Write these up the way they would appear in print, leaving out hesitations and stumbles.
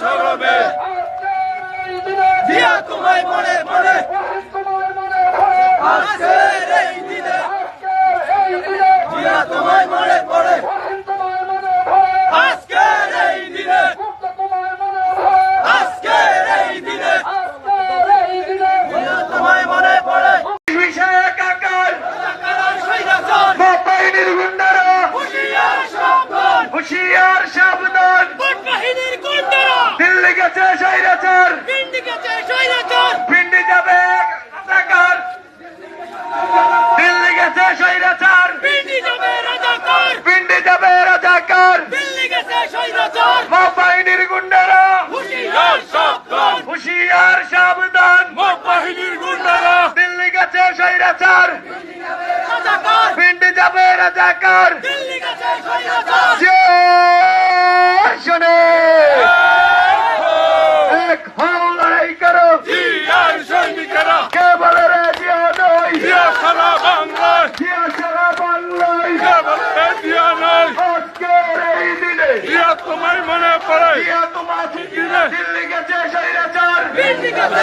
সরবে জিয়া তোমায় মনে মনে আজকের এই দিনে জিয়া তোমায় মনে পড়ে আজকের এই দিনে আজকের এই দিনে জিয়া তোমায় মনে পড়ে বিষয়ে কাকার বাহিনীর গুন্ডারা হুশিয়ার সাবধান বাহিনীর গুন্ডারা দিল্লি গেছে স্বৈরাচার পিন্ডি যাবে রাজাকার দিল্লি গেছে স্বৈরাচার পিন্ডি যাবে রাজাকার বাহিনীর গুন্ডারা হুশিয়ার সাবধান বাহিনীর গুন্ডারা দিল্লি গেছে স্বৈরাচার পিন্ডি যাবে রাজাকার শোনে এক লড়াই করো সৈনিকেরা কে বলে রে জিয়া নয় জিয়া সারা বাংলায় কে বলে রে জিয়া নয় আজকের এই দিনে জিয়া তোমায় মনে পড়ে জিয়া তোমার দিনে দিল্লি গেছে স্বৈরাচার পিন্ডি যাবে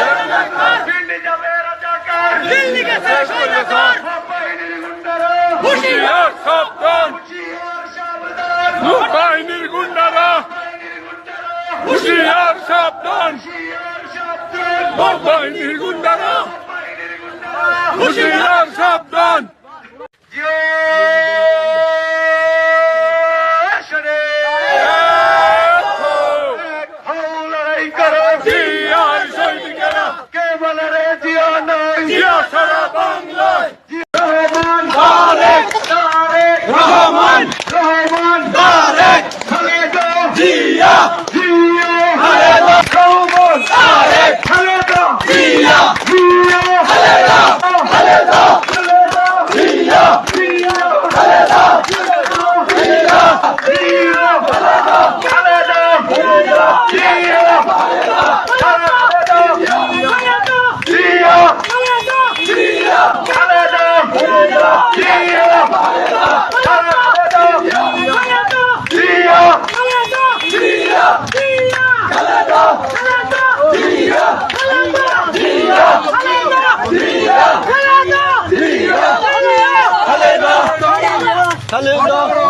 রাজাকার দিল্লি গেছে স্বৈরাচার বাহিনীর গুন্ডারা হুশিয়ার সাবধান বাহিনীর গুন্ডারা হুশিয়ার সাবধান বাহিনীর গুন্ডারা হুশিয়ার সাবধান লড়াই করো জিয়ার সৈনিকেরা কে বলে রে জিয়া নয় জিয়া সারা বাংলায় রহমান তারেক রহমান তারেক খালেদা জিয়া খালেদা রহমান তারেক খালেদা জিয়া খালেদা জিয়া খালেদা Hello.